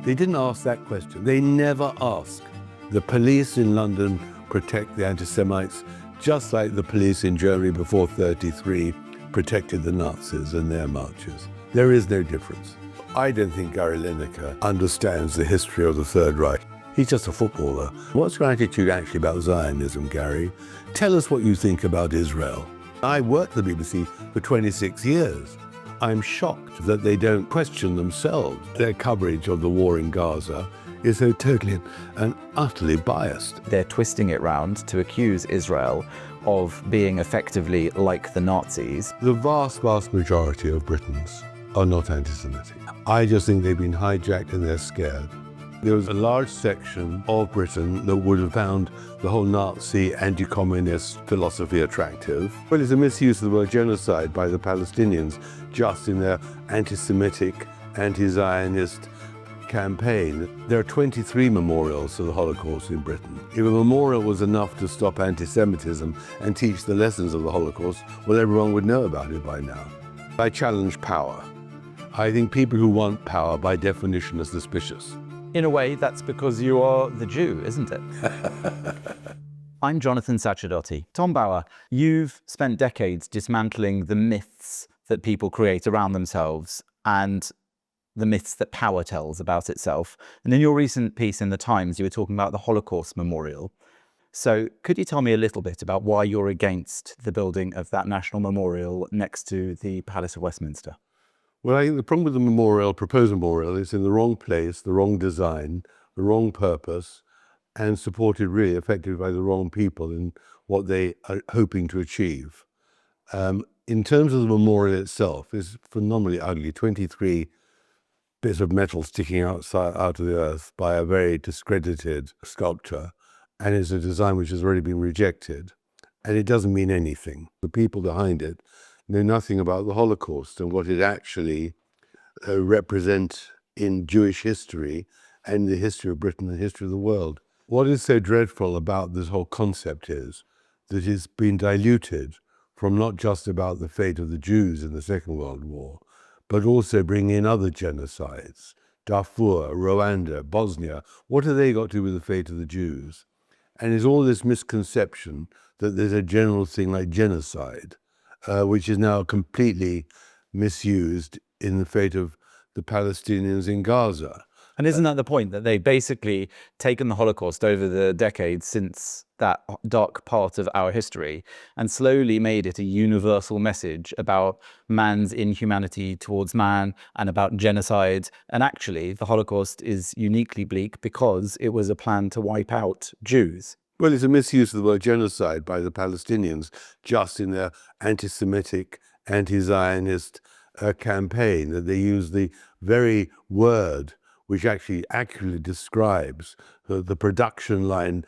They didn't ask that question. They never ask. The police in London protect the anti-Semites, just like the police in Germany before 1933 protected the Nazis and their marches. There is no difference. I don't think Gary Lineker understands the history of the Third Reich. He's just a footballer. What's your attitude actually about Zionism, Gary? Tell us what you think about Israel. I worked at the BBC for 26 years. I'm shocked that they don't question themselves. Their coverage of the war in Gaza is so totally and utterly biased. They're twisting it round to accuse Israel of being effectively like the Nazis. The vast, vast majority of Britons are not anti-Semitic. I just think they've been hijacked and they're scared. There was a large section of Britain that would have found the whole Nazi anti-communist philosophy attractive. Well, it's a misuse of the word genocide by the Palestinians just in their anti-Semitic, anti-Zionist campaign. There are 23 memorials to the Holocaust in Britain. If a memorial was enough to stop anti-Semitism and teach the lessons of the Holocaust, well, everyone would know about it by now. I challenge power. I think people who want power, by definition, are suspicious. In a way, that's because you are the Jew, isn't it? I'm Jonathan Sacerdoti. Tom Bauer, you've spent decades dismantling the myths that people create around themselves and the myths that power tells about itself. And in your recent piece in The Times, you were talking about the Holocaust Memorial. So could you tell me a little bit about why you're against the building of that national memorial next to the Palace of Westminster? Well, I think the problem with the memorial, proposed memorial, is in the wrong place, the wrong design, the wrong purpose, and supported really effectively by the wrong people in what they are hoping to achieve. In terms of the memorial itself, it's phenomenally ugly. 23 bits of metal sticking out of the earth by a very discredited sculptor, and it's a design which has already been rejected, and it doesn't mean anything. The people behind it know nothing about the Holocaust and what it actually represents in Jewish history and the history of Britain and the history of the world. What is so dreadful about this whole concept is that it's been diluted from not just about the fate of the Jews in the Second World War, but also bringing in other genocides, Darfur, Rwanda, Bosnia. What have they got to do with the fate of the Jews? And it's all this misconception that there's a general thing like genocide, which is now completely misused in the fate of the Palestinians in Gaza. And isn't that the point, that they basically taken the Holocaust over the decades since that dark part of our history and slowly made it a universal message about man's inhumanity towards man and about genocide? And actually, the Holocaust is uniquely bleak because it was a plan to wipe out Jews. Well, it's a misuse of the word genocide by the Palestinians just in their anti-Semitic, anti-Zionist campaign, that they use the very word which actually accurately describes the production line,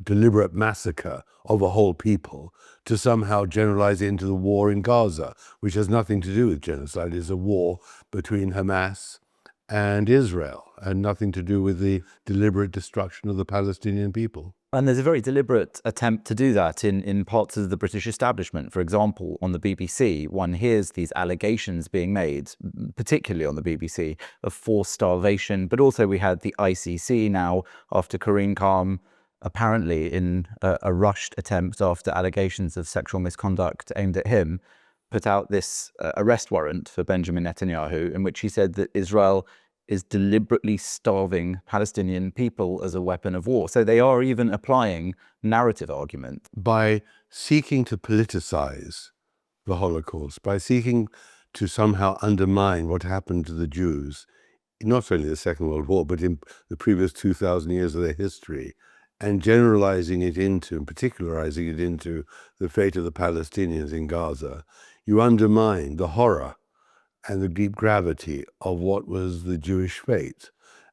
deliberate massacre of a whole people, to somehow generalize it into the war in Gaza, which has nothing to do with genocide. It's a war between Hamas and Israel, and nothing to do with the deliberate destruction of the Palestinian people. And there's a very deliberate attempt to do that in parts of the British establishment. For example, on the BBC, one hears these allegations being made, particularly on the BBC, of forced starvation. But also we had the ICC now, after Karim Khan, apparently in a rushed attempt after allegations of sexual misconduct aimed at him, put out this arrest warrant for Benjamin Netanyahu, in which he said that Israel is deliberately starving Palestinian people as a weapon of war. So they are even applying narrative argument. By seeking to politicize the Holocaust, by seeking to somehow undermine what happened to the Jews, not only in the Second World War, but in the previous 2,000 years of their history, and generalizing it into, and particularizing it into the fate of the Palestinians in Gaza, you undermine the horror and the deep gravity of what was the Jewish fate.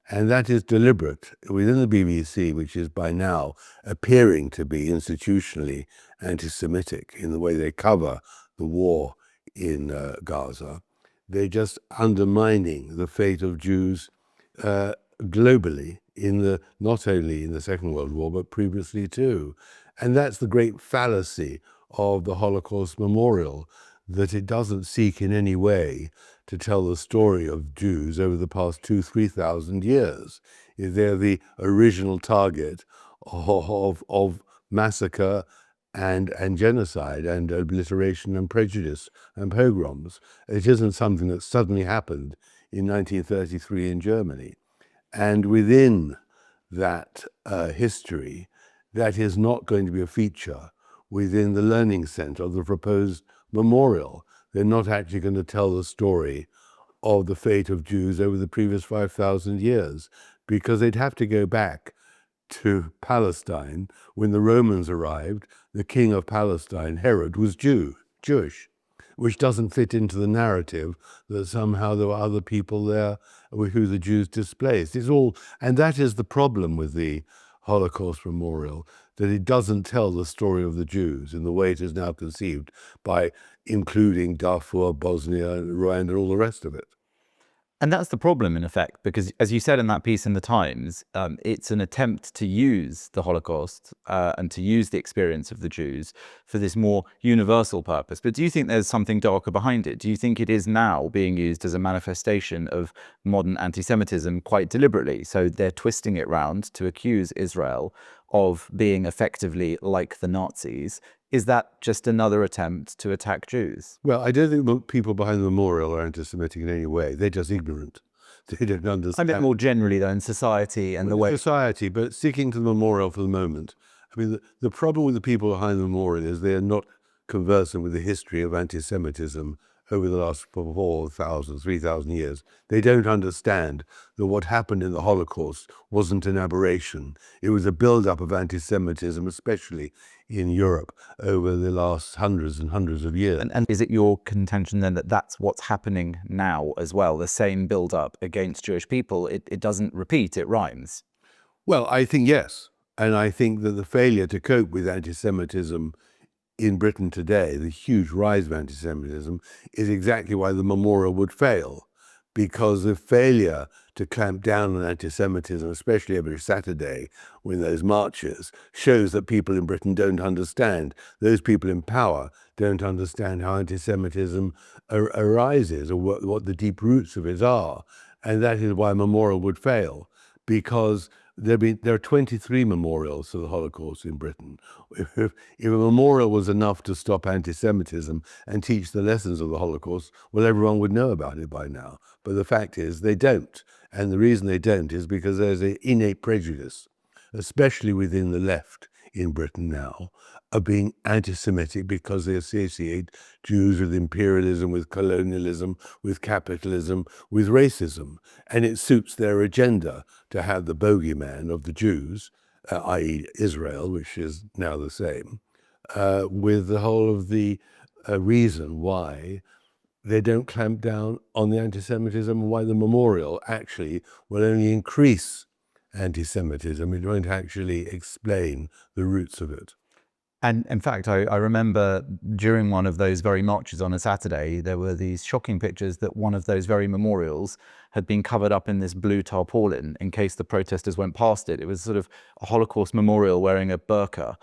And that is deliberate within the BBC, which is by now appearing to be institutionally anti-Semitic in the way they cover the war in Gaza. They're just undermining the fate of Jews globally, not only in the Second World War, but previously too. And that's the great fallacy of the Holocaust Memorial, that it doesn't seek in any way to tell the story of Jews over the past 2,000-3,000 years. They're the original target of massacre and genocide and obliteration and prejudice and pogroms. It isn't something that suddenly happened in 1933 in Germany. And within that history, that is not going to be a feature within the learning center of the proposed memorial. They're not actually going to tell the story of the fate of Jews over the previous 5,000 years, because they'd have to go back to Palestine. When the Romans arrived, the king of Palestine, Herod, was Jewish, which doesn't fit into the narrative that somehow there were other people there who the Jews displaced. And that is the problem with the Holocaust Memorial, that it doesn't tell the story of the Jews in the way it is now conceived by including Darfur, Bosnia, Rwanda, and all the rest of it. And that's the problem, in effect, because as you said in that piece in the Times, it's an attempt to use the Holocaust and to use the experience of the Jews for this more universal purpose. But do you think there's something darker behind it? Do you think it is now being used as a manifestation of modern anti-Semitism quite deliberately? So they're twisting it round to accuse Israel of being effectively like the Nazis. Is that just another attempt to attack Jews? Well, I don't think the people behind the memorial are anti-Semitic in any way. They're just ignorant. They don't understand. I mean, more generally, though, in society and the way... Society, but sticking to the memorial for the moment. I mean, the problem with the people behind the memorial is they are not conversant with the history of anti-Semitism over the last 4,000, 3,000 years. They don't understand that what happened in the Holocaust wasn't an aberration. It was a build-up of anti-Semitism, especially in Europe, over the last hundreds and hundreds of years. And is it your contention then that that's what's happening now as well, the same build-up against Jewish people? It doesn't repeat, it rhymes. Well, I think yes. And I think that the failure to cope with anti-Semitism in Britain today, the huge rise of anti-Semitism, is exactly why the memorial would fail. Because the failure to clamp down on anti-Semitism, especially every Saturday when those marches, shows that people in Britain don't understand. Those people in power don't understand how anti-Semitism arises or what the deep roots of it are. And that is why a memorial would fail, because there are 23 memorials to the Holocaust in Britain. If a memorial was enough to stop anti-Semitism and teach the lessons of the Holocaust, well, everyone would know about it by now. But the fact is they don't. And the reason they don't is because there's an innate prejudice, especially within the left in Britain now, of being anti-Semitic because they associate Jews with imperialism, with colonialism, with capitalism, with racism. And it suits their agenda to have the bogeyman of the Jews, i.e. Israel, which is now the same, with the whole of the reason why they don't clamp down on the anti-Semitism, and why the memorial actually will only increase anti-Semitism. It won't actually explain the roots of it. And in fact, I remember during one of those very marches on a Saturday, there were these shocking pictures that one of those very memorials had been covered up in this blue tarpaulin in case the protesters went past it. It was sort of a Holocaust memorial wearing a burqa,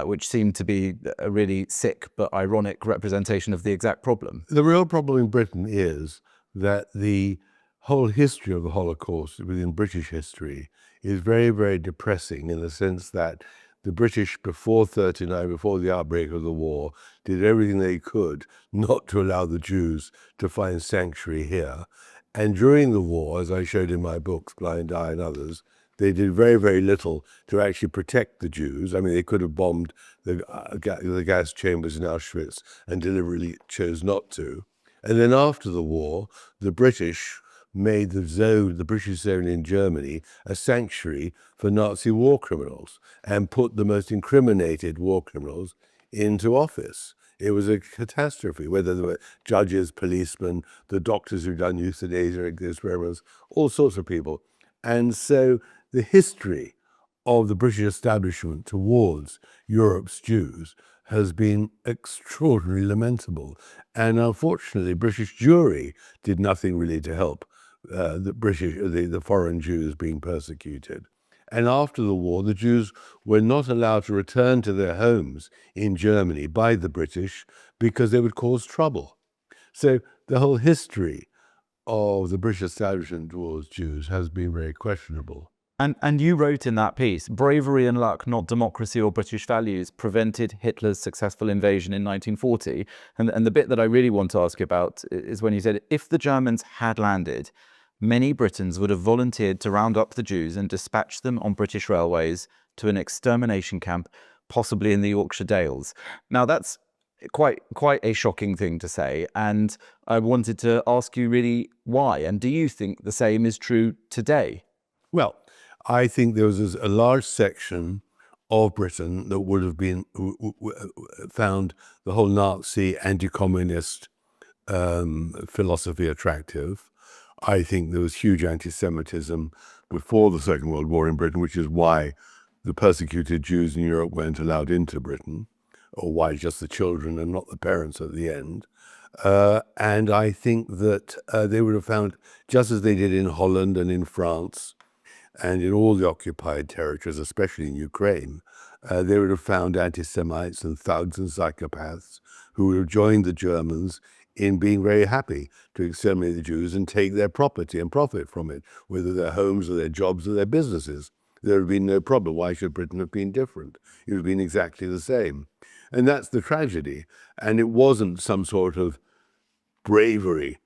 which seemed to be a really sick but ironic representation of the exact problem. The real problem in Britain is that the whole history of the Holocaust within British history is very, very depressing, in the sense that the British, before 1939, before the outbreak of the war, did everything they could not to allow the Jews to find sanctuary here. And during the war, as I showed in my books, Blind Eye and others, they did very, very little to actually protect the Jews. I mean, they could have bombed the gas chambers in Auschwitz and deliberately chose not to. And then after the war, the British made the British zone in Germany a sanctuary for Nazi war criminals and put the most incriminated war criminals into office. It was a catastrophe, whether they were judges, policemen, the doctors who'd done euthanasia experiments, all sorts of people. And so the history of the British establishment towards Europe's Jews has been extraordinarily lamentable. And unfortunately, British Jewry did nothing really to help the foreign Jews being persecuted. And after the war, the Jews were not allowed to return to their homes in Germany by the British because they would cause trouble. So the whole history of the British establishment towards Jews has been very questionable. And you wrote in that piece, bravery and luck, not democracy or British values, prevented Hitler's successful invasion in 1940. And the bit that I really want to ask you about is when you said, if the Germans had landed, many Britons would have volunteered to round up the Jews and dispatch them on British railways to an extermination camp, possibly in the Yorkshire Dales. Now, that's quite a shocking thing to say. And I wanted to ask you really why. And do you think the same is true today? Well, I think there was a large section of Britain that would have been found the whole Nazi anti-communist philosophy attractive. I think there was huge anti-Semitism before the Second World War in Britain, which is why the persecuted Jews in Europe weren't allowed into Britain, or why just the children and not the parents at the end. And I think that they would have found, just as they did in Holland and in France, and in all the occupied territories, especially in Ukraine, they would have found anti-Semites and thugs and psychopaths who would have joined the Germans in being very happy to exterminate the Jews and take their property and profit from it, whether their homes or their jobs or their businesses. There would have been no problem. Why should Britain have been different? It would have been exactly the same. And that's the tragedy. And it wasn't some sort of bravery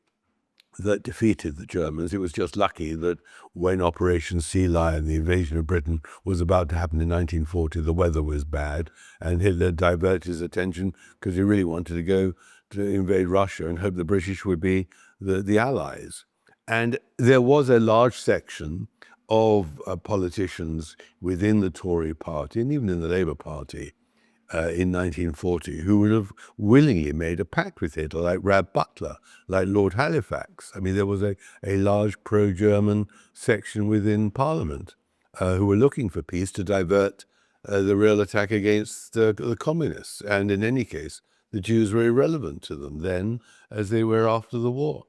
that defeated the Germans. It was just lucky that when Operation Sea Lion, the invasion of Britain, was about to happen in 1940, the weather was bad, and Hitler diverted his attention because he really wanted to go to invade Russia and hope the British would be the allies. And there was a large section of politicians within the Tory party and even in the Labour Party in 1940 who would have willingly made a pact with Hitler, like Rab Butler, like Lord Halifax. I mean, there was a large pro-German section within Parliament who were looking for peace to divert the real attack against the communists. And in any case, the Jews were irrelevant to them then as they were after the war.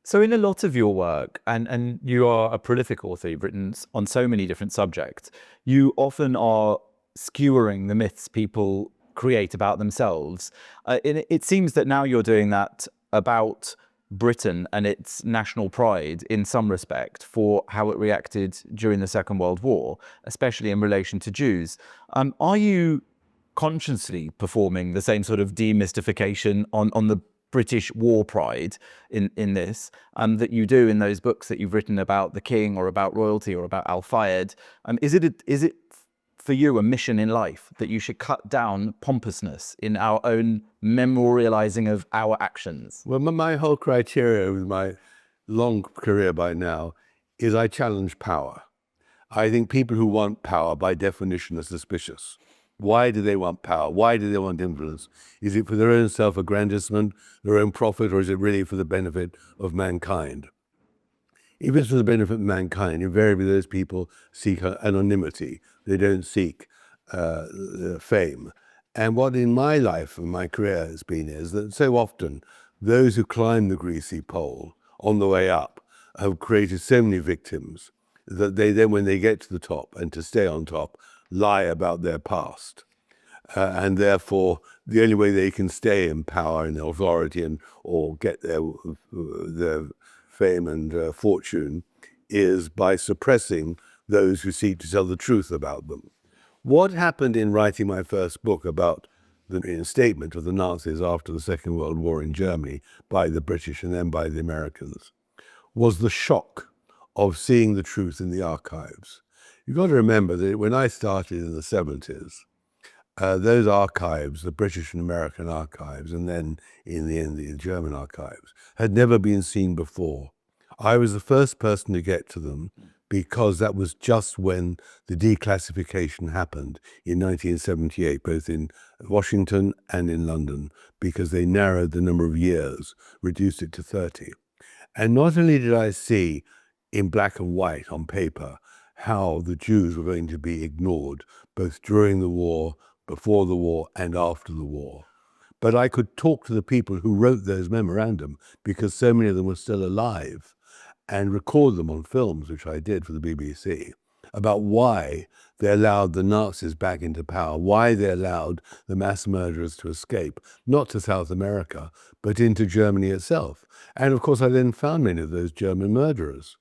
So in a lot of your work, and you are a prolific author, you've written on so many different subjects, you often are skewering the myths people create about themselves. It seems that now you're doing that about Britain and its national pride in some respect for how it reacted during the Second World War, especially in relation to Jews. Are you consciously performing the same sort of demystification on the British war pride in this that you do in those books that you've written about the king or about royalty or about Al-Fayed? Is it for you a mission in life that you should cut down pompousness in our own memorializing of our actions? Well, my whole criteria with my long career by now is I challenge power. I think people who want power by definition are suspicious. Why do they want power? Why do they want influence? Is it for their own self-aggrandizement, their own profit, or is it really for the benefit of mankind? If it's for the benefit of mankind, invariably those people seek anonymity. They don't seek fame. And what in my life and my career has been is that so often those who climb the greasy pole on the way up have created so many victims that they then, when they get to the top and to stay on top, lie about their past. And therefore, the only way they can stay in power and authority or get their fame and fortune is by suppressing those who seek to tell the truth about them. What happened in writing my first book about the reinstatement of the Nazis after the Second World War in Germany by the British and then by the Americans was the shock of seeing the truth in the archives. You've got to remember that when I started in the 70s, those archives, the British and American archives, and then in the end the German archives, had never been seen before. I was the first person to get to them because that was just when the declassification happened in 1978, both in Washington and in London, because they narrowed the number of years, reduced it to 30. And not only did I see in black and white on paper how the Jews were going to be ignored, both during the war, before the war, and after the war, but I could talk to the people who wrote those memorandum because so many of them were still alive and record them on films, which I did for the BBC. about why they allowed the Nazis back into power, why they allowed the mass murderers to escape, not to South America, but into Germany itself. And of course, I then found many of those German murderers,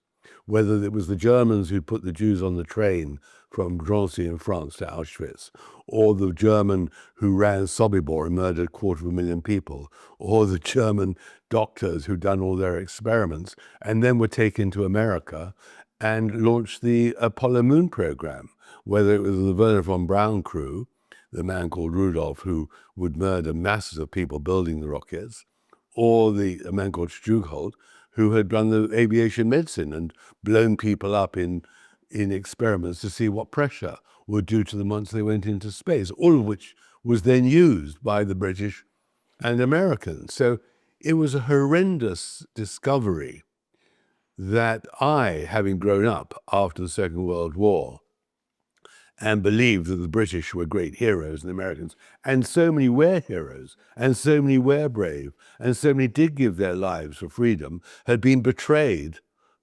whether it was the Germans who put the Jews on the train from Branson in France to Auschwitz, or the German who ran Sobibor and murdered 250,000 people, or the German doctors who'd done all their experiments and then were taken to America and launched the Apollo Moon program, whether it was the Werner von Braun crew, the man called Rudolph who would murder masses of people building the rockets, or a man called Strughold who had run the aviation medicine and blown people up in experiments to see what pressure would do to them once they went into space, all of which was then used by the British and Americans. So it was a horrendous discovery that I, having grown up after the Second World War, and believed that the British were great heroes and the Americans, and so many were heroes, and so many were brave, and so many did give their lives for freedom, had been betrayed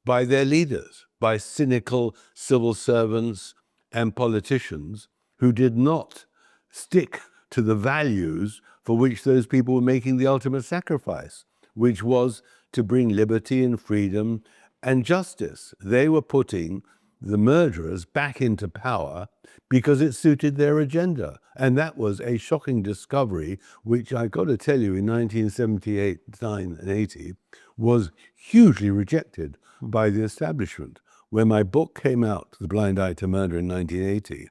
by their leaders, by cynical civil servants and politicians who did not stick to the values for which those people were making the ultimate sacrifice, which was to bring liberty and freedom and justice. They were putting the murderers back into power because it suited their agenda. And that was a shocking discovery, which I've got to tell you in 1978, 9 and 80 was hugely rejected by the establishment. When my book came out, The Blind Eye to Murder in 1980,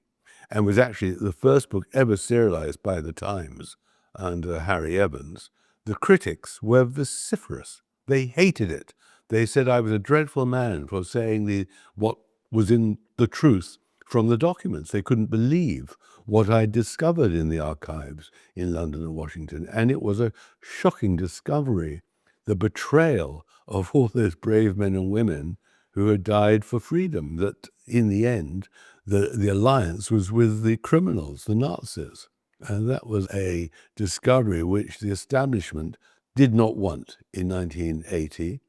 and was actually the first book ever serialized by the Times under Harry Evans, the critics were vociferous. They hated it. They said I was a dreadful man for saying what was in the truth from the documents. They couldn't believe what I discovered in the archives in London and Washington. And it was a shocking discovery, the betrayal of all those brave men and women who had died for freedom, that in the end, the alliance was with the criminals, the Nazis. And that was a discovery which the establishment did not want in 1980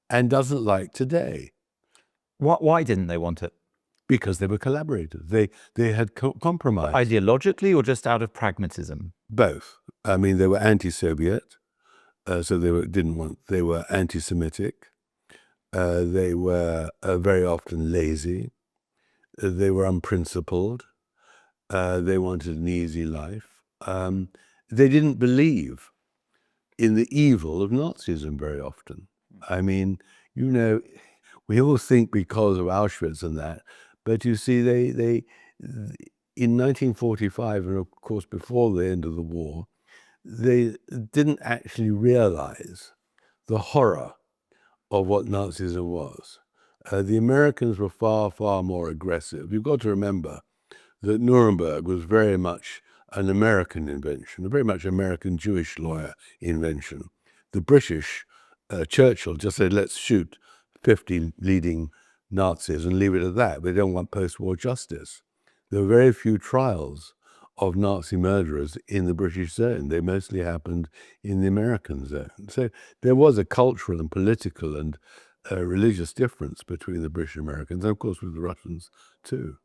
and doesn't like today. Why didn't they want it? Because they were collaborators. They had compromised. Ideologically or just out of pragmatism? Both. I mean, they were anti-Soviet, so they were anti-Semitic. They were very often lazy. They were unprincipled. They wanted an easy life. They didn't believe in the evil of Nazism very often. I mean, we all think because of Auschwitz and that, but you see, they in 1945, and of course before the end of the war, they didn't actually realize the horror of what Nazism was. The Americans were far, far more aggressive. You've got to remember that Nuremberg was very much an American invention, a very much American Jewish lawyer invention. The British, Churchill just said, let's shoot 50 leading Nazis and leave it at that. They don't want post-war justice. There were very few trials of Nazi murderers in the British zone. They mostly happened in the American zone. So there was a cultural and political and religious difference between the British Americans, and of course with the Russians too.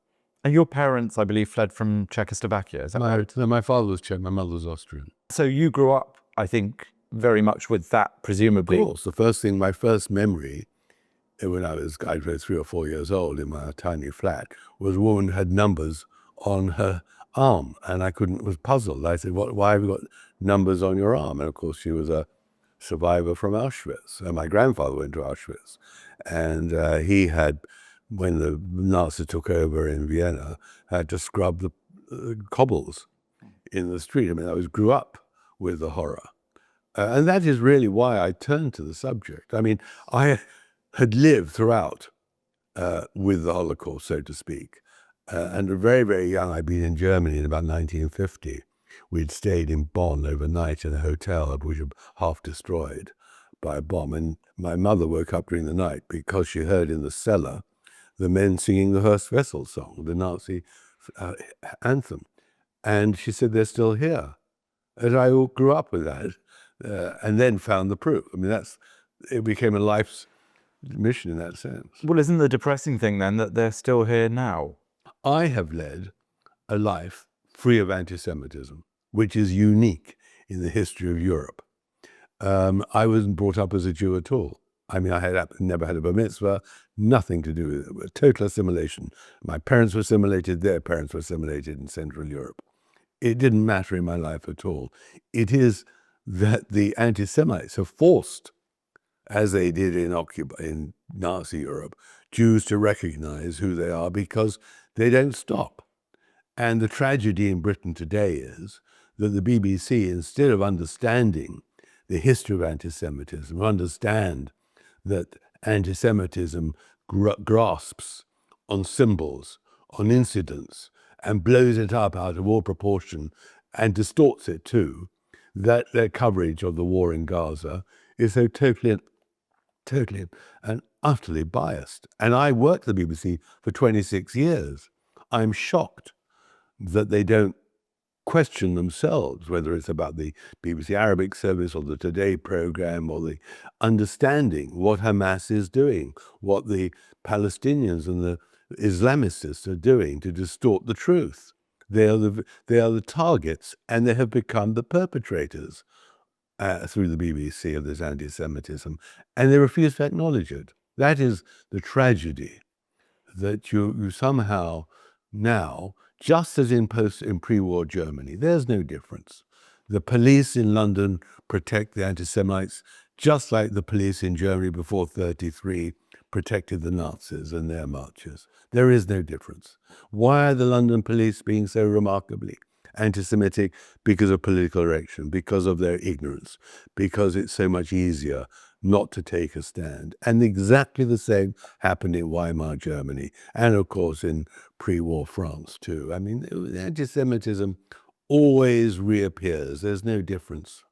And your parents, I believe, fled from Czechoslovakia, is that right? No, my father was Czech, my mother was Austrian. So you grew up, I think, very much with that, presumably. Of course, my first memory, when I was 3 or 4 years old in my tiny flat, was a woman who had numbers on her arm, and was puzzled. I said, why have you got numbers on your arm? And of course, she was a survivor from Auschwitz. And my grandfather went to Auschwitz, and he had, when the Nazis took over in Vienna, had to scrub the cobbles in the street. I mean, I grew up with the horror. And that is really why I turned to the subject. I mean, I had lived throughout with the Holocaust, so to speak. And very, very young, I'd been in Germany in about 1950. We'd stayed in Bonn overnight in a hotel, which was half destroyed by a bomb. And my mother woke up during the night because she heard in the cellar the men singing the Hearst Wessel song, the Nazi anthem. And she said, they're still here. And I grew up with that and then found the proof. I mean, it became a life's mission in that sense. Well, isn't the depressing thing then that they're still here now? I have led a life free of anti-Semitism, which is unique in the history of Europe. I wasn't brought up as a Jew at all. I mean, I had never had a bar mitzvah, nothing to do with it, total assimilation. My parents were assimilated, their parents were assimilated in Central Europe. It didn't matter in my life at all. It is that the anti-Semites have forced, as they did in Nazi Europe, Jews to recognize who they are because they don't stop. And the tragedy in Britain today is that the BBC, instead of understanding the history of anti-Semitism, understand that anti-Semitism grasps on symbols, on incidents, and blows it up out of all proportion and distorts it too, that their coverage of the war in Gaza is so totally and utterly biased. And I worked at the BBC for 26 years. I'm shocked that they don't question themselves, whether it's about the BBC Arabic service or the Today program or the understanding what Hamas is doing, what the Palestinians and the Islamists are doing to distort the truth. They are the targets, and they have become the perpetrators through the BBC of this anti-Semitism, and they refuse to acknowledge it. That is the tragedy, that you somehow now, just as in pre-war Germany, there's no difference. The police in London protect the anti-Semites, just like the police in Germany before 1933 protected the Nazis and their marches. There is no difference. Why are the London police being so remarkably anti-Semitic? Because of political erection, because of their ignorance, because it's so much easier not to take a stand. And exactly the same happened in Weimar Germany, and of course in pre-war France too. I mean, anti-Semitism always reappears. There's no difference.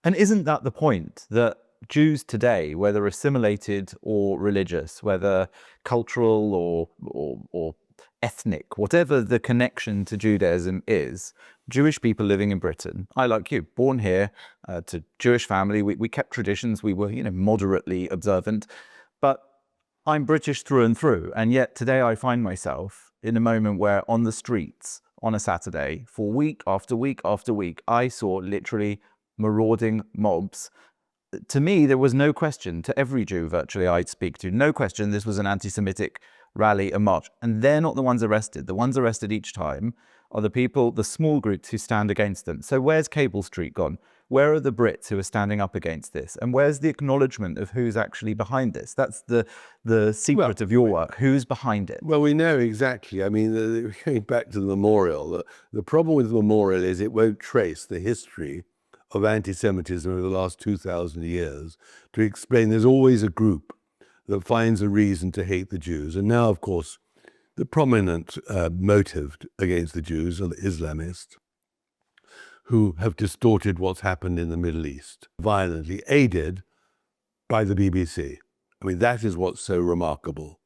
And isn't that the point, that Jews today, whether assimilated or religious, whether cultural or ethnic, whatever the connection to Judaism is, Jewish people living in Britain, I like you, born here to Jewish family, we kept traditions, we were, moderately observant, but I'm British through and through. And yet today I find myself in a moment where on the streets on a Saturday, for week after week after week, I saw literally marauding mobs. To me, there was no question, to every Jew virtually I'd speak to, no question this was an anti-Semitic rally, a march. And they're not the ones arrested. The ones arrested each time are the people, the small groups who stand against them. So where's Cable Street gone? Where are the Brits who are standing up against this? And where's the acknowledgement of who's actually behind this? That's the secret of your work. Who's behind it? Well, we know exactly. I mean, going back to the memorial, the problem with the memorial is it won't trace the history of anti-Semitism over the last 2,000 years to explain there's always a group that finds a reason to hate the Jews. And now, of course, the prominent motive against the Jews are the Islamists, who have distorted what's happened in the Middle East, violently aided by the BBC. I mean, that is what's so remarkable.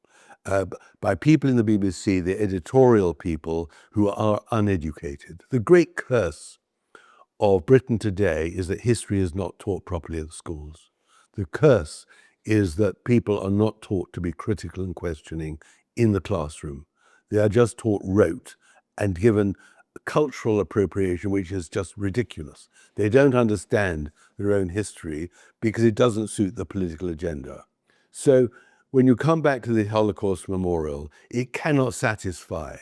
By people in the BBC, the editorial people who are uneducated. The great curse of Britain today is that history is not taught properly at the schools. The curse is that people are not taught to be critical and questioning in the classroom. They are just taught rote and given cultural appropriation, which is just ridiculous. They don't understand their own history because it doesn't suit the political agenda. So when you come back to the Holocaust Memorial, it cannot satisfy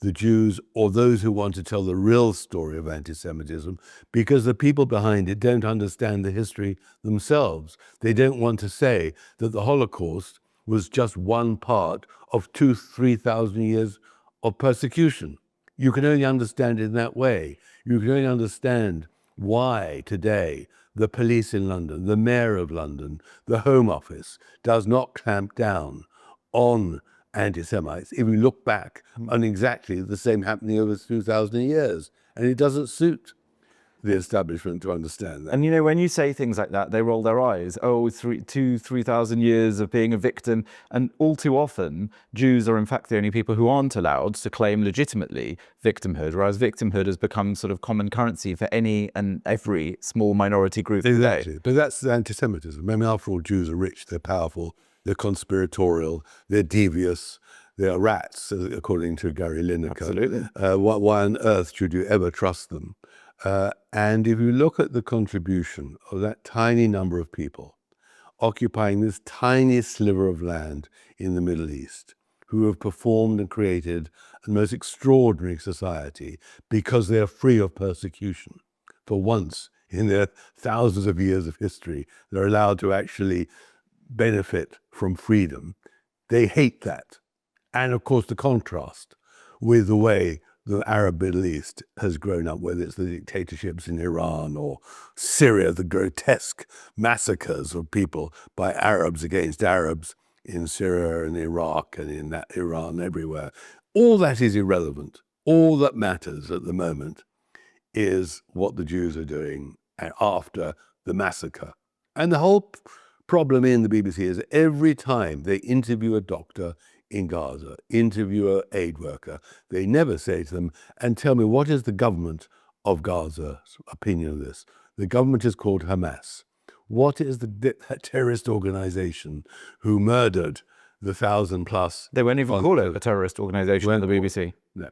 the Jews or those who want to tell the real story of anti-Semitism, because the people behind it don't understand the history themselves. They don't want to say that the Holocaust was just one part of 2,000-3,000 years of persecution. You can only understand it in that way. You can only understand why today the police in London, the mayor of London, the Home Office does not clamp down on anti-Semites if we look back on exactly the same happening over 2,000 years. And it doesn't suit the establishment to understand that. And when you say things like that, they roll their eyes. Oh, 3,000 years of being a victim. And all too often, Jews are in fact the only people who aren't allowed to claim legitimately victimhood, whereas victimhood has become sort of common currency for any and every small minority group Exactly. today. But that's anti-Semitism. I mean, after all, Jews are rich, they're powerful. they're conspiratorial, they're devious, they're rats, according to Gary Lineker. Absolutely. Why on earth should you ever trust them? And if you look at the contribution of that tiny number of people occupying this tiny sliver of land in the Middle East, who have performed and created a most extraordinary society because they are free of persecution. For once in their thousands of years of history, they're allowed to actually benefit from freedom. They hate that. And of course, the contrast with the way the Arab Middle East has grown up, whether it's the dictatorships in Iran or Syria, the grotesque massacres of people by Arabs against Arabs in Syria and Iraq and in Iran, everywhere. All that is irrelevant. All that matters at the moment is what the Jews are doing after the massacre. And the whole problem in the BBC is every time they interview a doctor in Gaza, interview an aid worker, they never say to them, and tell me, what is the government of Gaza's opinion of this? The government is called Hamas. What is the terrorist organization who murdered the 1,000+? They won't even call it a terrorist organization at the BBC. No.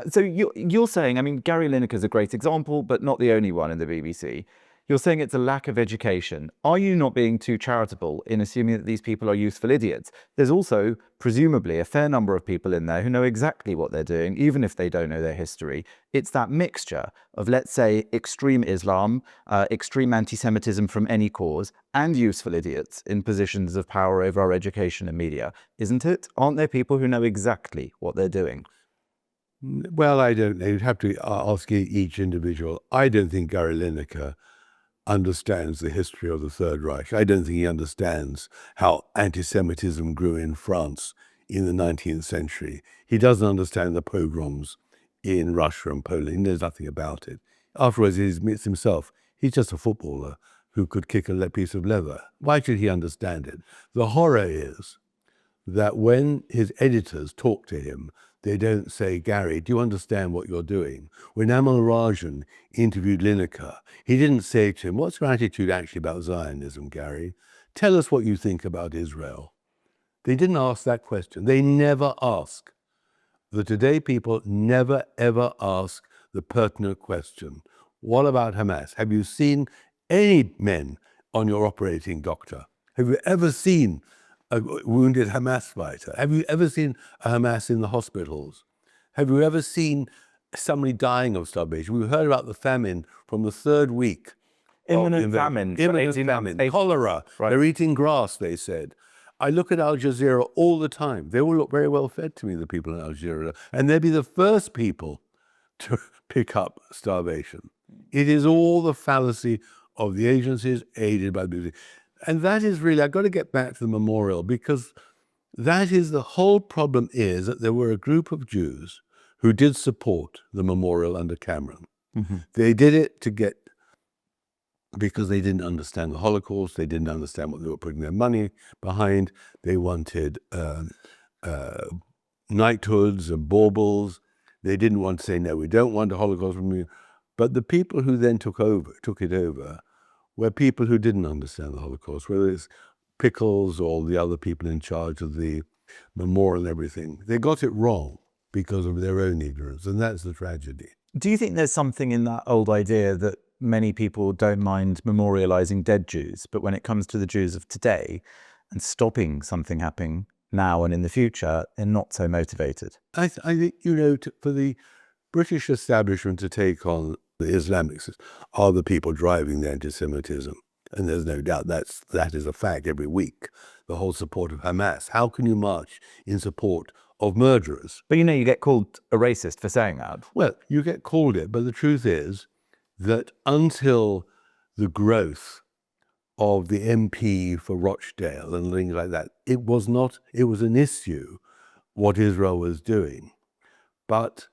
So you're saying, I mean, Gary Lineker is a great example, but not the only one in the BBC. You're saying it's a lack of education. Are you not being too charitable in assuming that these people are useful idiots? There's also, presumably, a fair number of people in there who know exactly what they're doing, even if they don't know their history. It's that mixture of, let's say, extreme Islam, extreme anti-Semitism from any cause, and useful idiots in positions of power over our education and media, isn't it? Aren't there people who know exactly what they're doing? Well, I don't know. You'd have to ask each individual. I don't think Gary Lineker understands the history of the Third Reich. I don't think he understands how anti-Semitism grew in France in the 19th century. He doesn't understand the pogroms in Russia and Poland. He knows nothing about it. Afterwards, he admits himself, he's just a footballer who could kick a piece of leather. Why should he understand it? The horror is that when his editors talk to him, they don't say, Gary, do you understand what you're doing? When Amal Rajan interviewed Lineker, he didn't say to him, what's your attitude actually about Zionism, Gary? Tell us what you think about Israel. They didn't ask that question. They never ask. The Today people never, ever ask the pertinent question. What about Hamas? Have you seen any men on your operating doctor? Have you ever seen a wounded Hamas fighter? Have you ever seen a Hamas in the hospitals? Have you ever seen somebody dying of starvation? We heard about the famine from the third week. Imminent famine. Imminent famine. Cholera. Right. They're eating grass, they said. I look at Al Jazeera all the time. They all look very well fed to me, the people in Al Jazeera. And they'd be the first people to pick up starvation. It is all the fallacy of the agencies aided by the BBC. And that is really, I've got to get back to the memorial, because that is the whole problem, is that there were a group of Jews who did support the memorial under Cameron. Mm-hmm. They did it because they didn't understand the Holocaust. They didn't understand what they were putting their money behind. They wanted knighthoods and baubles. They didn't want to say, no, we don't want a Holocaust from you. But the people who then took it over, were people who didn't understand the Holocaust, whether it's Pickles or the other people in charge of the memorial and everything. They got it wrong because of their own ignorance, and that's the tragedy. Do you think there's something in that old idea that many people don't mind memorializing dead Jews, but when it comes to the Jews of today and stopping something happening now and in the future, they're not so motivated? I think, for the British establishment to take on the Islamics are the people driving the anti-Semitism. And there's no doubt that is a fact every week. The whole support of Hamas. How can you march in support of murderers? But you get called a racist for saying that. Well, you get called it, but the truth is that until the growth of the MP for Rochdale and things like that, it was an issue what Israel was doing. But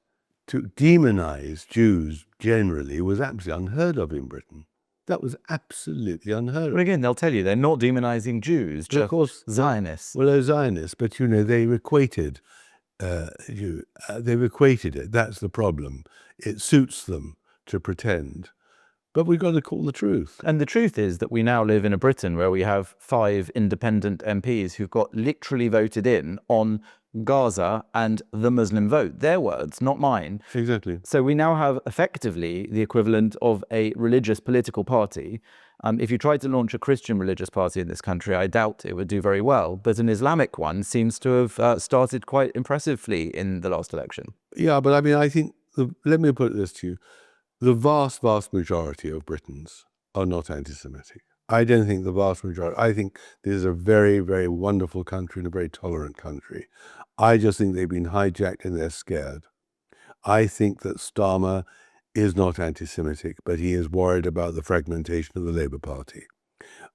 to demonize Jews generally was absolutely unheard of in Britain. That was absolutely unheard of. But again, they'll tell you they're not demonizing Jews, just of course, Zionists. Well, they're Zionists, but they've equated they've equated it. That's the problem. It suits them to pretend But we've got to call the truth. And the truth is that we now live in a Britain where we have 5 independent MPs who've got literally voted in on Gaza and the Muslim vote. Their words, not mine. Exactly. So we now have effectively the equivalent of a religious political party. If you tried to launch a Christian religious party in this country, I doubt it would do very well. But an Islamic one seems to have started quite impressively in the last election. Yeah, but I mean, I think, let me put this to you. The vast, vast majority of Britons are not anti-Semitic. I don't think the vast majority. I think this is a very, very wonderful country and a very tolerant country. I just think they've been hijacked and they're scared. I think that Starmer is not anti-Semitic, but he is worried about the fragmentation of the Labour Party.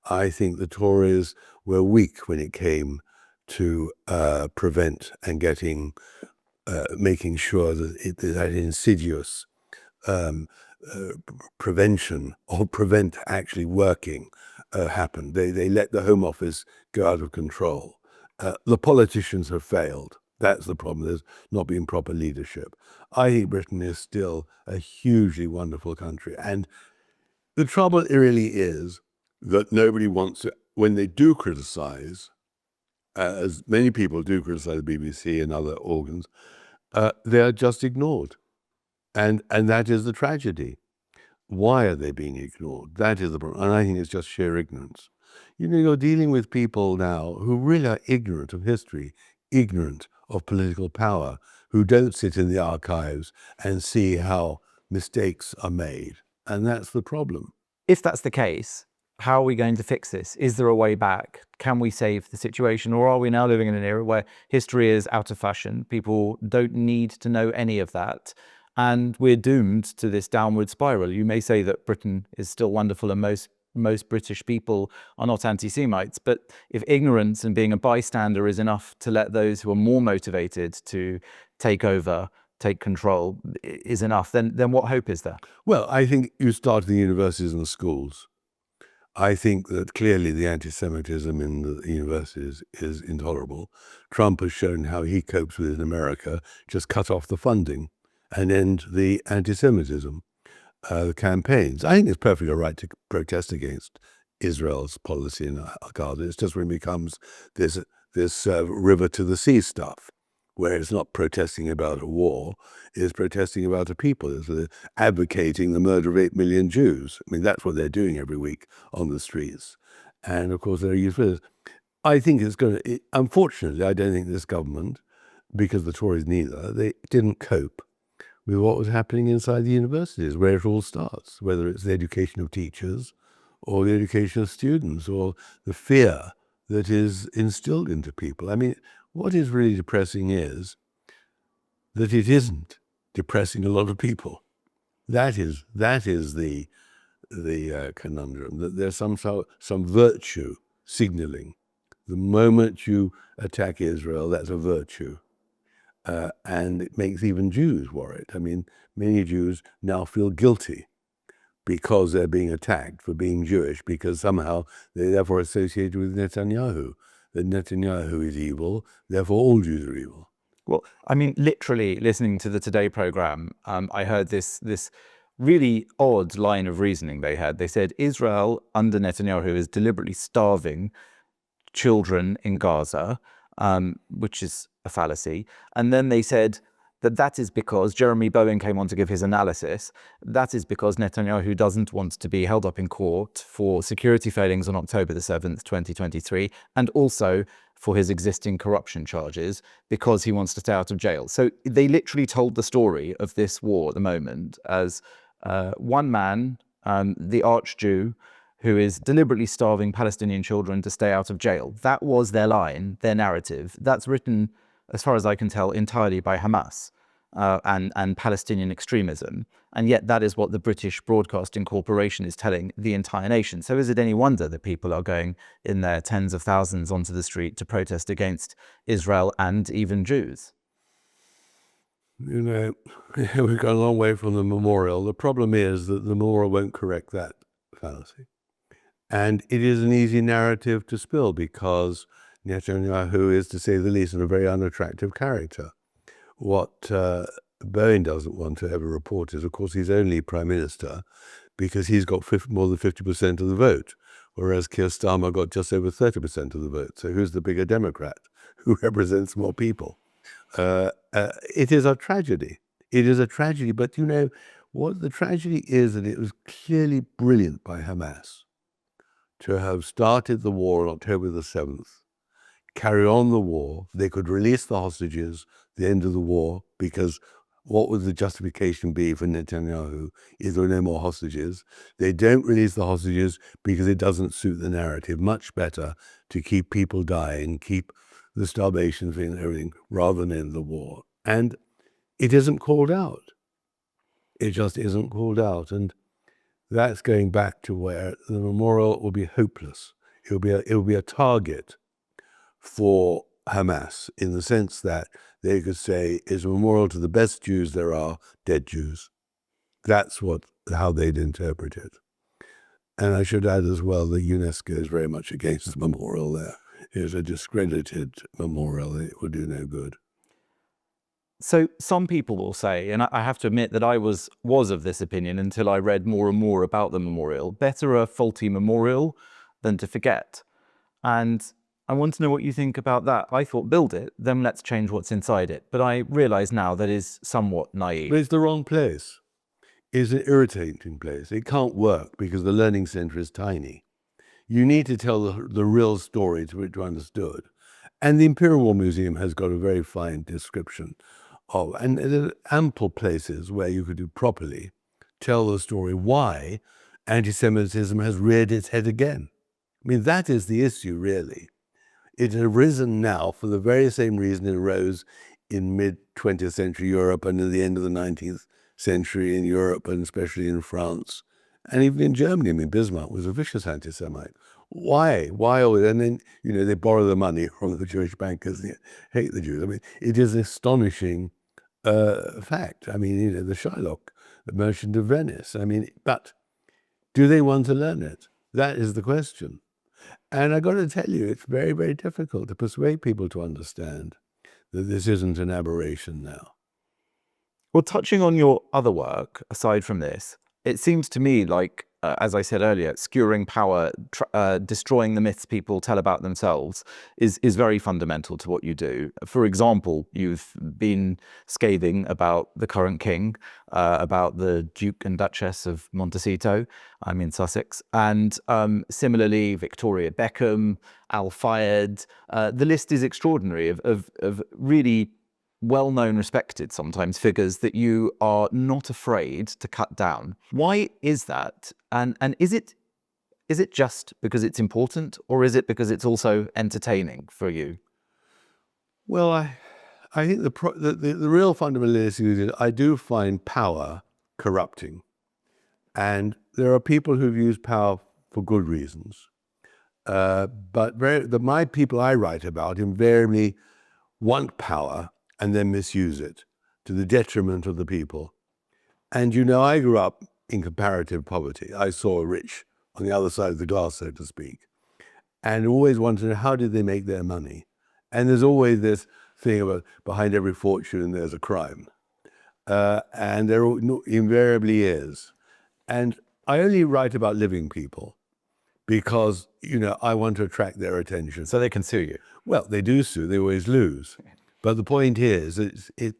I think the Tories were weak when it came to prevent and making sure that that insidious prevention or prevent actually working happened. They let the Home Office go out of control. The politicians have failed. That's the problem. There's not been proper leadership. I think Britain is still a hugely wonderful country. And the trouble really is that nobody wants to, when they do criticize, as many people do criticize the BBC and other organs, they are just ignored. And that is the tragedy. Why are they being ignored? That is the problem. And I think it's just sheer ignorance. You know, you're dealing with people now who really are ignorant of history, ignorant of political power, who don't sit in the archives and see how mistakes are made. And that's the problem. If that's the case, how are we going to fix this? Is there a way back? Can we save the situation? Or are we now living in an era where history is out of fashion? People don't need to know any of that. And we're doomed to this downward spiral. You may say that Britain is still wonderful and most British people are not anti-Semites, but if ignorance and being a bystander is enough to let those who are more motivated to take over, take control is enough, then what hope is there? Well, I think you start in the universities and the schools. I think that clearly the anti-Semitism in the universities is intolerable. Trump has shown how he copes with it in America, just cut off the funding and end the anti-Semitism campaigns. I think it's perfectly right to protest against Israel's policy in Gaza. It's just when it becomes this river to the sea stuff, where it's not protesting about a war, it's protesting about a people. It's advocating the murder of 8 million Jews. I mean, that's what they're doing every week on the streets. And of course, they're used for this. I think it's going to, unfortunately, I don't think this government, because the Tories neither, they didn't cope with what was happening inside the universities, where it all starts, whether it's the education of teachers or the education of students or the fear that is instilled into people. I mean, what is really depressing is that it isn't depressing a lot of people. That is the conundrum, that there's some virtue signaling. The moment you attack Israel, that's a virtue. And it makes even Jews worried. I mean, many Jews now feel guilty because they're being attacked for being Jewish, because somehow they're therefore associated with Netanyahu. That Netanyahu is evil, therefore all Jews are evil. Well, I mean, literally listening to the Today program, I heard this really odd line of reasoning they had. They said Israel under Netanyahu is deliberately starving children in Gaza, which is a fallacy. And then they said that is because, Jeremy Bowen came on to give his analysis, that is because Netanyahu doesn't want to be held up in court for security failings on October the 7th, 2023, and also for his existing corruption charges, because he wants to stay out of jail. So they literally told the story of this war at the moment as one man, the Arch-Jew, who is deliberately starving Palestinian children to stay out of jail. That was their line, their narrative. That's written, as far as I can tell, entirely by Hamas and Palestinian extremism. And yet that is what the British Broadcasting Corporation is telling the entire nation. So is it any wonder that people are going in their tens of thousands onto the street to protest against Israel and even Jews? You know, we've gone a long way from the memorial. The problem is that the memorial won't correct that fallacy. And it is an easy narrative to spill because Netanyahu is, to say the least, a very unattractive character. What Bowen doesn't want to ever report is, of course, he's only prime minister because he's got more than 50% of the vote, whereas Keir Starmer got just over 30% of the vote. So who's the bigger Democrat? Who represents more people? It is a tragedy. It is a tragedy. But you know, what the tragedy is that it was clearly brilliant by Hamas to have started the war on October the 7th, carry on the war. They could release the hostages, the end of the war, because what would the justification be for Netanyahu if there were no more hostages? They don't release the hostages because it doesn't suit the narrative. Much better to keep people dying, keep the starvation thing and everything, rather than end the war. And it isn't called out. It just isn't called out. And that's going back to where the memorial will be hopeless. It will be a target for Hamas, in the sense that they could say it's a memorial to the best Jews there are, dead Jews. That's how they'd interpret it. And I should add as well that UNESCO is very much against the memorial there. It is a discredited memorial. It would do no good. So some people will say, and I have to admit that I was of this opinion until I read more and more about the memorial, better a faulty memorial than to forget. And I want to know what you think about that. I thought, build it, then let's change what's inside it. But I realize now that is somewhat naive. But it's the wrong place. It's an irritating place. It can't work because the learning center is tiny. You need to tell the real story to be understood. And the Imperial War Museum has got a very fine description of, and there are ample places where you could do properly tell the story why anti-Semitism has reared its head again. I mean, that is the issue, really. It has arisen now for the very same reason it arose in mid-20th century Europe and at the end of the 19th century in Europe, and especially in France. And even in Germany, I mean, Bismarck was a vicious anti-Semite. Why? And then, you know, they borrow the money from the Jewish bankers and hate the Jews. I mean, it is an astonishing fact. I mean, you know, the Shylock, the Merchant of Venice. I mean, but do they want to learn it? That is the question. And I got to tell you, it's very, very difficult to persuade people to understand that this isn't an aberration now. Well, touching on your other work, aside from this, it seems to me like, as I said earlier, skewering power, destroying the myths people tell about themselves is very fundamental to what you do. For example, you've been scathing about the current king, about the Duke and Duchess of Montecito, I'm in Sussex, and similarly, Victoria Beckham, Al Fayed. The list is extraordinary of really well-known, respected sometimes figures that you are not afraid to cut down. Why is that? And is it just because it's important, or is it because it's also entertaining for you? Well, I think the real fundamental issue is I do find power corrupting. And there are people who've used power for good reasons. But my people I write about invariably want power and then misuse it to the detriment of the people. And you know, I grew up in comparative poverty. I saw a rich on the other side of the glass, so to speak, and always wanted to know, how did they make their money? And there's always this thing about behind every fortune there's a crime. And there invariably is. And I only write about living people because, you know, I want to attract their attention. So they can sue you? Well, they do sue, they always lose. But the point is,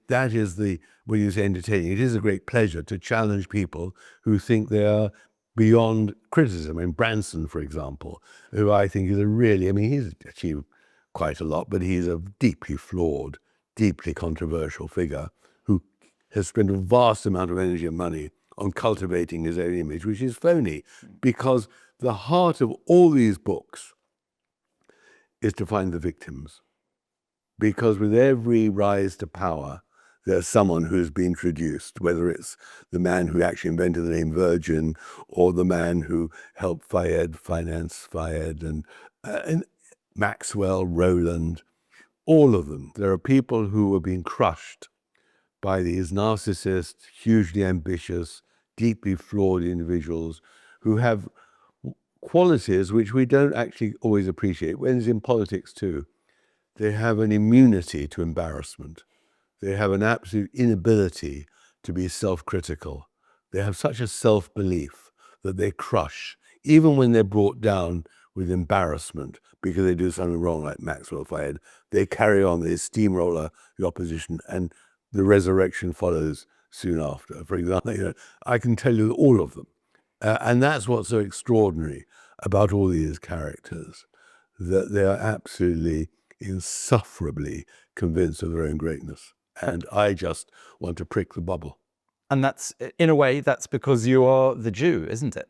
that is when you say entertaining, it is a great pleasure to challenge people who think they are beyond criticism. I mean, Branson, for example, who I think is he's achieved quite a lot, but he's a deeply flawed, deeply controversial figure who has spent a vast amount of energy and money on cultivating his own image, which is phony, because the heart of all these books is to find the victims. Because with every rise to power, there's someone who's been introduced, whether it's the man who actually invented the name Virgin or the man who helped finance Fayed, and Maxwell, Rowland, all of them. There are people who are being crushed by these narcissist, hugely ambitious, deeply flawed individuals who have qualities which we don't actually always appreciate. When it's in politics too. They have an immunity to embarrassment. They have an absolute inability to be self-critical. They have such a self-belief that they crush, even when they're brought down with embarrassment because they do something wrong, like Maxwell fired. They carry on, they steamroller the opposition, and the resurrection follows soon after. For example, I can tell you all of them. And that's what's so extraordinary about all these characters, that they are absolutely insufferably convinced of their own greatness. And I just want to prick the bubble. And that's, in a way, that's because you are the Jew, isn't it?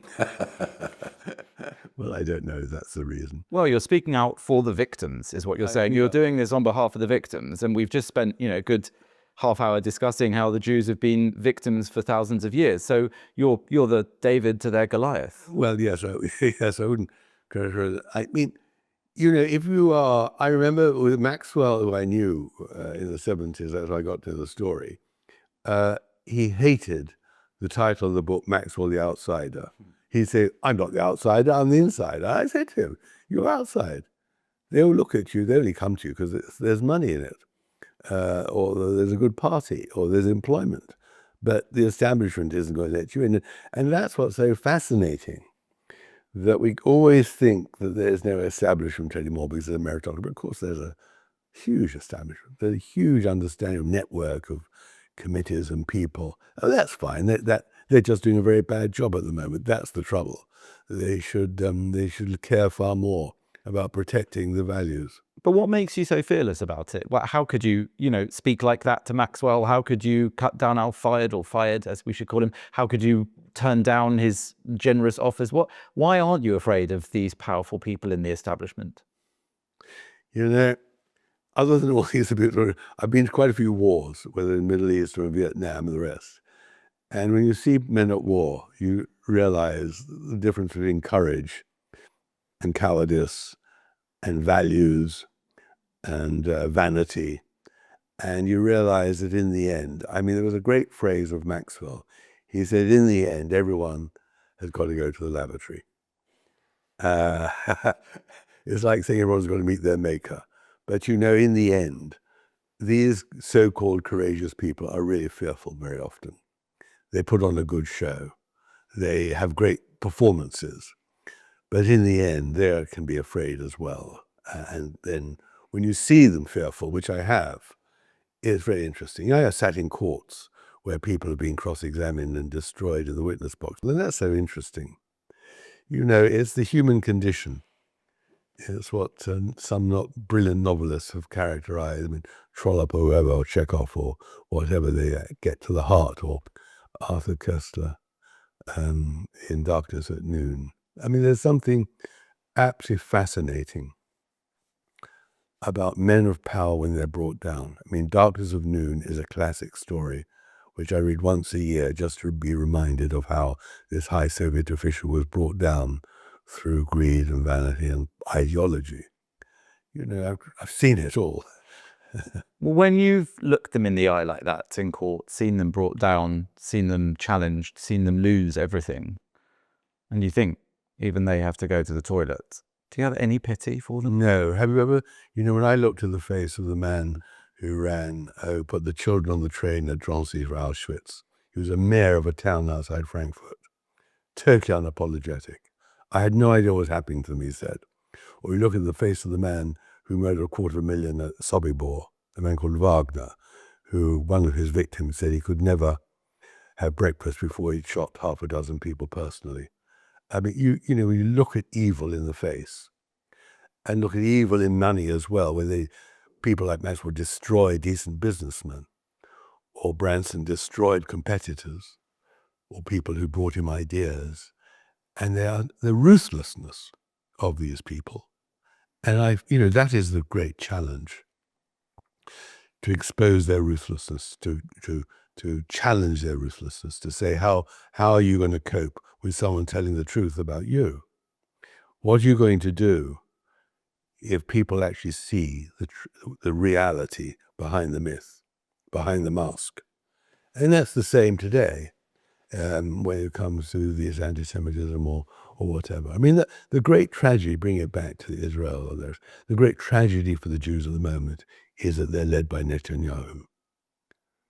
Well, I don't know if that's the reason. Well, you're speaking out for the victims, is what you're saying. You're doing this on behalf of the victims. And we've just spent, a good half hour discussing how the Jews have been victims for thousands of years. So you're the David to their Goliath. Well, yes, yes, I wouldn't characterize it. I mean, if you are, I remember with Maxwell, who I knew in the 70s, as I got to the story, he hated the title of the book, Maxwell the Outsider. He'd say, I'm not the outsider, I'm the insider. I said to him, you're outside. They'll look at you, they only come to you because there's money in it, or there's a good party, or there's employment. But the establishment isn't going to let you in. And that's what's so fascinating, that we always think that there's no establishment anymore because of meritocracy. But of course, there's a huge establishment. There's a huge understanding of network of committees and people. Oh, that's fine. They're just doing a very bad job at the moment. That's the trouble. They should care far more about protecting the values. But what makes you so fearless about it? How could you, speak like that to Maxwell? How could you cut down Al-Fayed, or Fayed, as we should call him? How could you turn down his generous offers? Why aren't you afraid of these powerful people in the establishment? Other than all these people, I've been to quite a few wars, whether in the Middle East or in Vietnam and the rest. And when you see men at war, you realize the difference between courage and cowardice and values and vanity. And you realize that in the end, there was a great phrase of Maxwell. He said, in the end, everyone has got to go to the lavatory. It's like saying everyone's got to meet their maker. But in the end, these so-called courageous people are really fearful very often. They put on a good show. They have great performances. But in the end, they can be afraid as well. And then when you see them fearful, which I have, it's very interesting. I sat in courts where people have been cross-examined and destroyed in the witness box. And that's so interesting. It's the human condition. It's what some not brilliant novelists have characterized. Trollope or whoever, or Chekhov, or whatever, they get to the heart, or Arthur Koestler in Darkness at Noon. There's something absolutely fascinating about men of power when they're brought down. Darkness of Noon is a classic story, which I read once a year just to be reminded of how this high Soviet official was brought down through greed and vanity and ideology. I've seen it all. Well, when you've looked them in the eye like that in court, seen them brought down, seen them challenged, seen them lose everything, and you think even they have to go to the toilet, do you have any pity for them? No. Have you ever, when I looked at the face of the man who put the children on the train at Drancy for Auschwitz, he was a mayor of a town outside Frankfurt, totally unapologetic. I had no idea what was happening to them, he said. Or you look at the face of the man who murdered $250,000 at Sobibor, a man called Wagner, who one of his victims said he could never have breakfast before he'd shot half a dozen people personally. When you look at evil in the face, and look at evil in money as well, where people like Maxwell destroy decent businessmen, or Branson destroyed competitors, or people who brought him ideas, and the ruthlessness of these people. And that is the great challenge, to expose their ruthlessness, to challenge their ruthlessness, to say, how are you going to cope with someone telling the truth about you? What are you going to do if people actually see the reality behind the myth, behind the mask? And that's the same today when it comes to this anti-Semitism or whatever. The great tragedy, bring it back to Israel, the great tragedy for the Jews at the moment is that they're led by Netanyahu.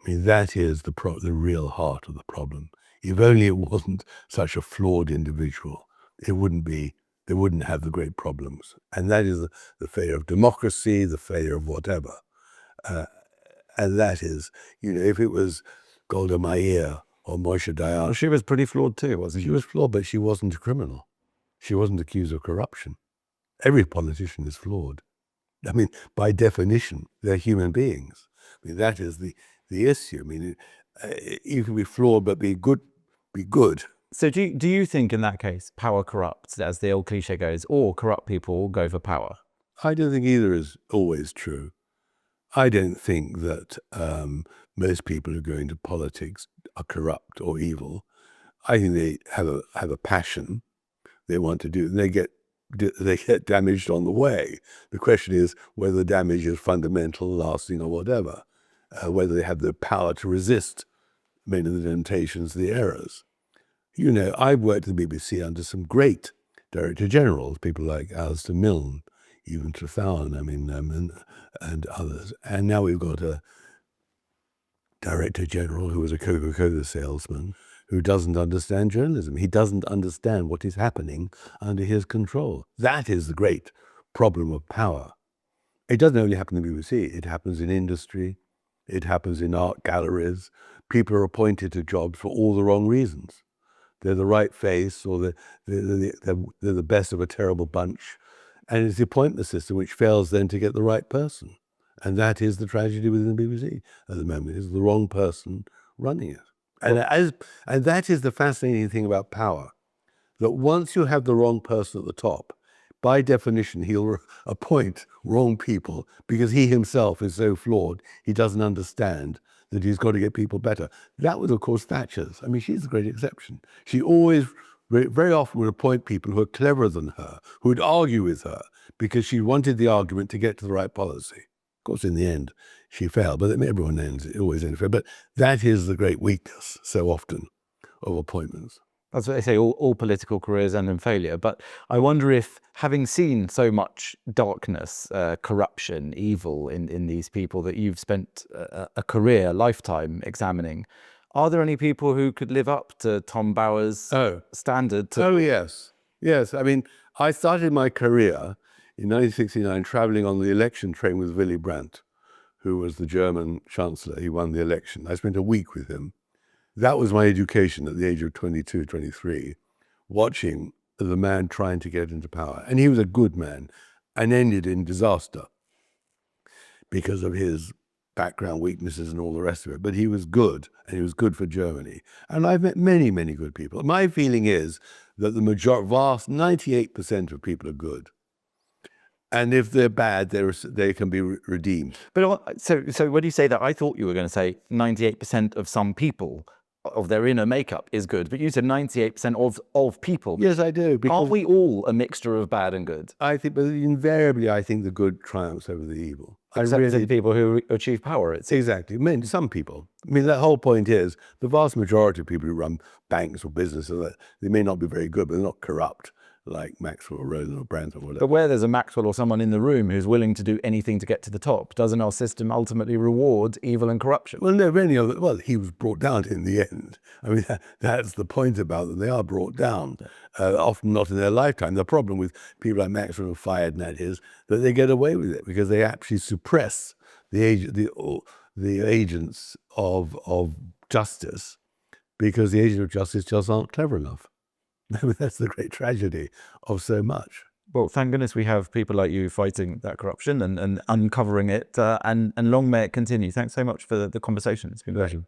That is the real heart of the problem. If only it wasn't such a flawed individual, they wouldn't have the great problems. And that is the failure of democracy, the failure of whatever. And that is, if it was Golda Meir or Moshe Dayan. Well, she was pretty flawed too, wasn't she? She was flawed, but she wasn't a criminal. She wasn't accused of corruption. Every politician is flawed. I mean, by definition, they're human beings. I mean, that is the issue. I mean, you can be flawed, but be good. So do you think in that case, power corrupts, as the old cliche goes, or corrupt people go for power? I don't think either is always true. I don't think that most people who go into politics are corrupt or evil. I think they have a passion they want to do, and they get damaged on the way. The question is whether the damage is fundamental, lasting, or whatever. Whether they have the power to resist many of the temptations, the errors. I've worked at the BBC under some great Director Generals, people like Alistair Milne, even Trethowan, and others. And now we've got a Director General who was a Coca-Cola salesman who doesn't understand journalism. He doesn't understand what is happening under his control. That is the great problem of power. It doesn't only happen in the BBC. It happens in industry. It happens in art galleries. People are appointed to jobs for all the wrong reasons. They're the right face, or they're the best of a terrible bunch. And it's the appointment system which fails then to get the right person. And that is the tragedy within the BBC at the moment, is the wrong person running it. And that is the fascinating thing about power, that once you have the wrong person at the top, by definition, he'll appoint wrong people because he himself is so flawed, he doesn't understand that he's got to get people better. That was, of course, Thatcher's. I mean, she's a great exception. She always, very often would appoint people who are cleverer than her, who would argue with her because she wanted the argument to get to the right policy. Of course, in the end, she failed, but everyone always ends. But that is the great weakness, so often, of appointments. That's what they say, all political careers end in failure. But I wonder if, having seen so much darkness, corruption, evil in these people that you've spent a career, lifetime examining, are there any people who could live up to Tom Bauer's standard? Oh, yes. Yes. I mean, I started my career in 1969 traveling on the election train with Willy Brandt, who was the German chancellor. He won the election. I spent a week with him. That was my education at the age of 22, 23, watching the man trying to get into power. And he was a good man and ended in disaster because of his background weaknesses and all the rest of it. But he was good, and he was good for Germany. And I've met many, many good people. My feeling is that the vast 98% of people are good. And if they're bad, they can be redeemed. But so when you say that, I thought you were going to say 98% of some people, of their inner makeup, is good. But you said 98% of people. Yes, I do. Aren't we all a mixture of bad and good? I think, but invariably, I think the good triumphs over the evil. Except for the people who achieve power. Exactly. I mean, some people. I mean, that whole point is the vast majority of people who run banks or businesses, they may not be very good, but they're not corrupt, like Maxwell or Rosen or Branson or whatever. But where there's a Maxwell or someone in the room who's willing to do anything to get to the top, doesn't our system ultimately reward evil and corruption? Well, no, he was brought down in the end. I mean, that's the point about them. They are brought down, often not in their lifetime. The problem with people like Maxwell and fired, and that is that they get away with it because they actually suppress the agents of justice, because the agents of justice just aren't clever enough. That's the great tragedy of so much. Well, thank goodness we have people like you fighting that corruption and uncovering it, and long may it continue. Thanks so much for the conversation. It's been a pleasure.